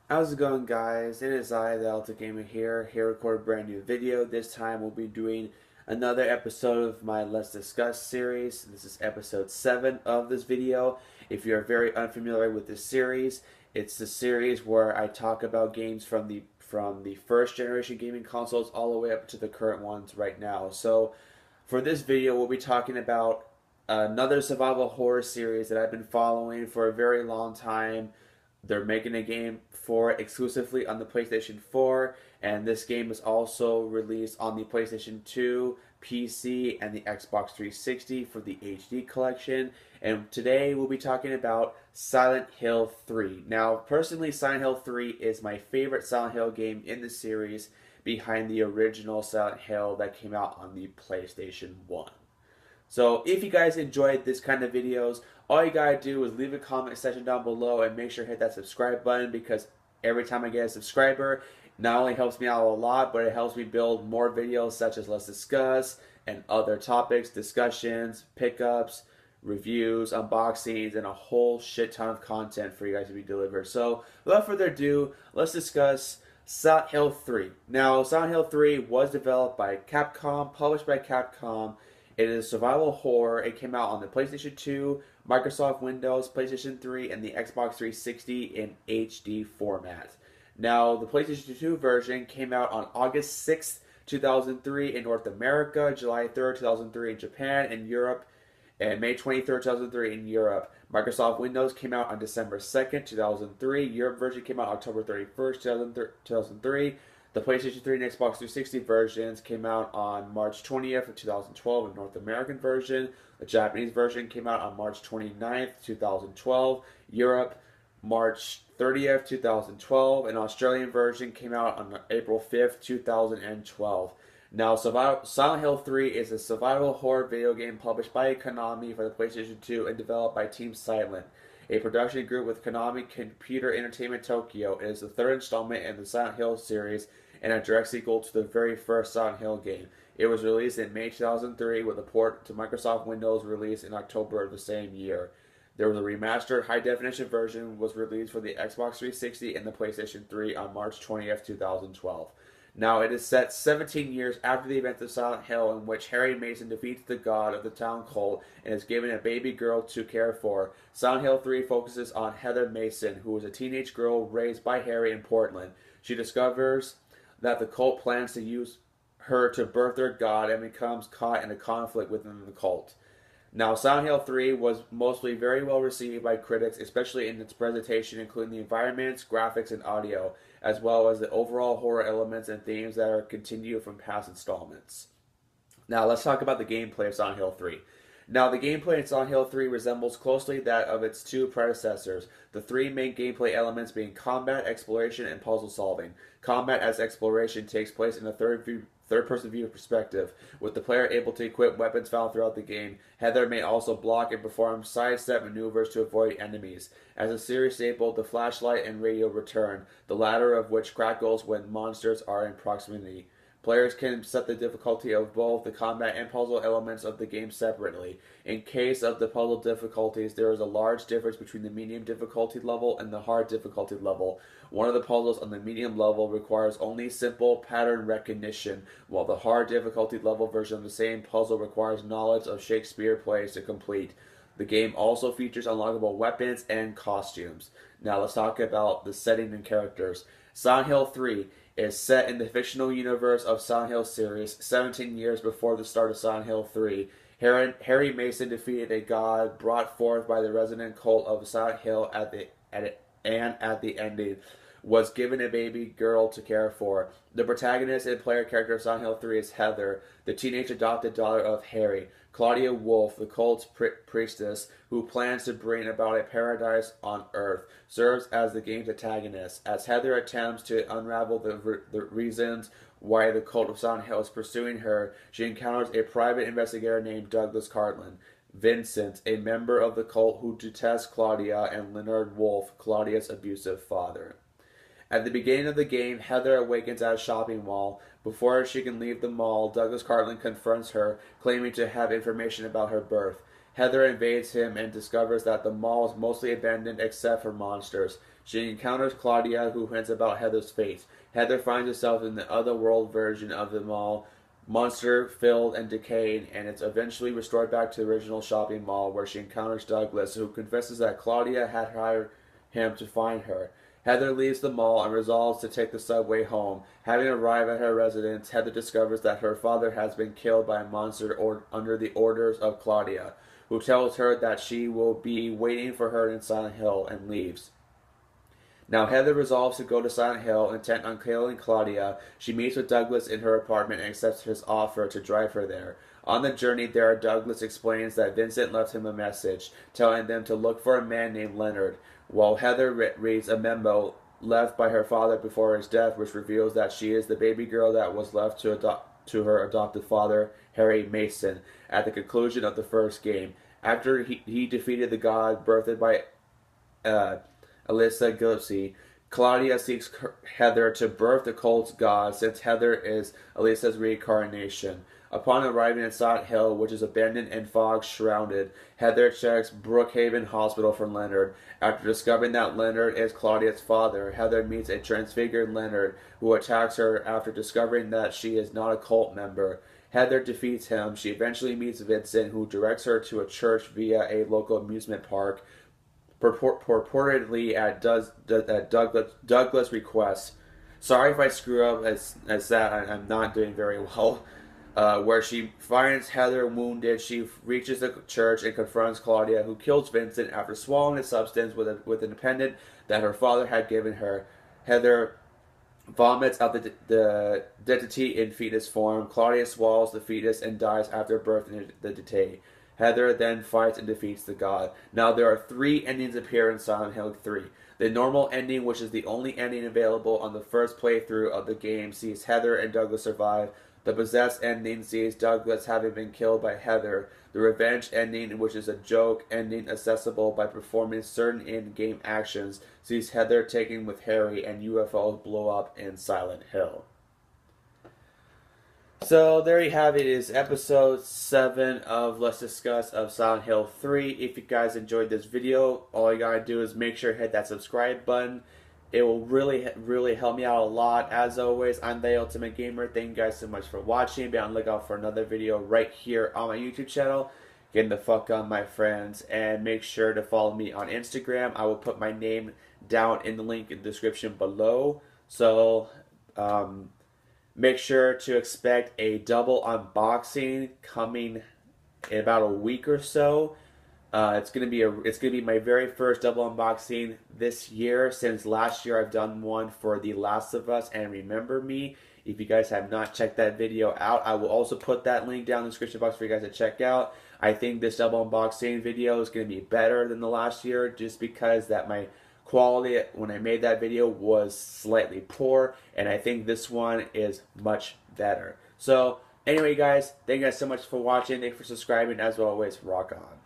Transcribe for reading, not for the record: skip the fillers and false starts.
How's it going, guys? It is I, the Alta Gamer here record a brand new video. This time we'll be doing another episode of my Let's Discuss series. This is episode 7 of this video. If you're very unfamiliar with this series, it's the series where I talk about games from the first generation gaming consoles all the way up to the current ones right now. So for this video, we'll be talking about another survival horror series that I've been following for a very long time. They're making a game for it exclusively on the PlayStation 4, and this game is also released on the PlayStation 2, PC, and the Xbox 360 for the HD collection. And today we'll be talking about Silent Hill 3. Now, personally, Silent Hill 3 is my favorite Silent Hill game in the series behind the original Silent Hill that came out on the PlayStation 1. So if you guys enjoyed this kind of videos, all you gotta do is leave a comment section down below and make sure to hit that subscribe button, because every time I get a subscriber, not only helps me out a lot, but it helps me build more videos such as Let's Discuss and other topics, discussions, pickups, reviews, unboxings, and a whole shit ton of content for you guys to be delivered. So without further ado, let's discuss Silent Hill 3. Now, Silent Hill 3 was developed by Capcom, published by Capcom. It is survival horror. It came out on the PlayStation 2, Microsoft Windows, PlayStation 3, and the Xbox 360 in HD format. Now, the PlayStation 2 version came out on August 6th, 2003 in North America, July 3rd, 2003 in Japan and Europe, and May 23rd, 2003 in Europe. Microsoft Windows came out on December 2nd, 2003. Europe version came out October 31st, 2003. The PlayStation 3 and Xbox 360 versions came out on March 20th of 2012 in North American version. The Japanese version came out on March 29th, 2012. Europe, March 30th, 2012. An Australian version came out on April 5th, 2012. Now, Silent Hill 3 is a survival horror video game published by Konami for the PlayStation 2 and developed by Team Silent, a production group with Konami Computer Entertainment Tokyo. It is the third installment in the Silent Hill series and a direct sequel to the very first Silent Hill game. It was released in May 2003 with a port to Microsoft Windows released in October of the same year. There was a remastered high-definition version was released for the Xbox 360 and the PlayStation 3 on March 20th, 2012. Now, it is set 17 years after the events of Silent Hill, in which Harry Mason defeats the god of the town cult and is given a baby girl to care for. Silent Hill 3 focuses on Heather Mason, who is a teenage girl raised by Harry in Portland. She discovers that the cult plans to use her to birth their god and becomes caught in a conflict within the cult. Now, Silent Hill 3 was mostly very well received by critics, especially in its presentation, including the environments, graphics, and audio, as well as the overall horror elements and themes that are continued from past installments. Now, let's talk about the gameplay of Silent Hill 3. Now, the gameplay in Silent Hill 3 resembles closely that of its two predecessors, the three main gameplay elements being combat, exploration, and puzzle solving. Combat as exploration takes place in a third-person view perspective, with the player able to equip weapons found throughout the game. Heather may also block and perform sidestep maneuvers to avoid enemies. As a series staple, the flashlight and radio return, the latter of which crackles when monsters are in proximity. Players can set the difficulty of both the combat and puzzle elements of the game separately. In case of the puzzle difficulties, there is a large difference between the medium difficulty level and the hard difficulty level. One of the puzzles on the medium level requires only simple pattern recognition, while the hard difficulty level version of the same puzzle requires knowledge of Shakespeare plays to complete. The game also features unlockable weapons and costumes. Now let's talk about the setting and characters. Silent Hill 3 is set in the fictional universe of Silent Hill series, 17 years before the start of Silent Hill 3. Harry Mason defeated a god brought forth by the resident cult of Silent Hill at the ending was given a baby girl to care for. The protagonist and player character of Silent Hill 3 is Heather, the teenage adopted daughter of Harry. Claudia Wolf, the cult's priestess, who plans to bring about a paradise on Earth, serves as the game's antagonist. As Heather attempts to unravel the reasons why the cult of Silent Hill is pursuing her, she encounters a private investigator named Douglas Cartland. Vincent, a member of the cult who detests Claudia, and Leonard Wolf, Claudia's abusive father. At the beginning of the game, Heather awakens at a shopping mall. Before she can leave the mall, Douglas Cartland confronts her, claiming to have information about her birth. Heather invades him and discovers that the mall is mostly abandoned except for monsters. She encounters Claudia, who hints about Heather's fate. Heather finds herself in the otherworld version of the mall, monster-filled and decaying, and it's eventually restored back to the original shopping mall, where she encounters Douglas, who confesses that Claudia had hired him to find her. Heather leaves the mall and resolves to take the subway home. Having arrived at her residence, Heather discovers that her father has been killed by a monster under the orders of Claudia, who tells her that she will be waiting for her in Silent Hill, and leaves. Now Heather resolves to go to Silent Hill, intent on killing Claudia. She meets with Douglas in her apartment and accepts his offer to drive her there. On the journey there, Douglas explains that Vincent left him a message, telling them to look for a man named Leonard, while Heather reads a memo left by her father before his death, which reveals that she is the baby girl that was left to her adopted father, Harry Mason, at the conclusion of the first game. After he defeated the god birthed by Alyssa Gillespie, Claudia seeks Heather to birth the cult's god, since Heather is Alyssa's reincarnation. Upon arriving in Silent Hill, which is abandoned and fog-shrouded, Heather checks Brookhaven Hospital for Leonard. After discovering that Leonard is Claudia's father, Heather meets a transfigured Leonard, who attacks her after discovering that she is not a cult member. Heather defeats him. She eventually meets Vincent, who directs her to a church via a local amusement park, purportedly at Douglas' request. Sorry if I screw up as that. I'm not doing very well. Where she finds Heather wounded, she reaches the church and confronts Claudia, who kills Vincent after swallowing a substance with an appendant that her father had given her. Heather vomits out the entity in fetus form. Claudia swallows the fetus and dies after birth in the decay. Heather then fights and defeats the god. Now there are 3 endings appear in Silent Hill 3. The normal ending, which is the only ending available on the first playthrough of the game, sees Heather and Douglas survive. The possessed ending sees Douglas having been killed by Heather. The revenge ending, which is a joke ending accessible by performing certain in-game actions, sees Heather taken with Harry and UFOs blow up in Silent Hill. So there you have it. It is episode 7 of Let's Discuss of Silent Hill 3. If you guys enjoyed this video, all you gotta do is make sure to hit that subscribe button. It will really help me out a lot. As always, I'm the Ultimate Gamer. Thank you guys so much for watching. Be on the lookout for another video right here on my YouTube channel. Getting the fuck on, my friends. And make sure to follow me on Instagram. I will put my name down in the link in the description below. So, make sure to expect a double unboxing coming in about a week or so. It's gonna be my very first double unboxing this year, since last year I've done one for The Last of Us and Remember Me. If you guys have not checked that video out, I will also put that link down in the description box for you guys to check out. I think this double unboxing video is gonna be better than the last year, just because that my quality when I made that video was slightly poor, and I think this one is much better. So anyway, guys, thank you guys so much for watching. Thank you for subscribing. As always, rock on.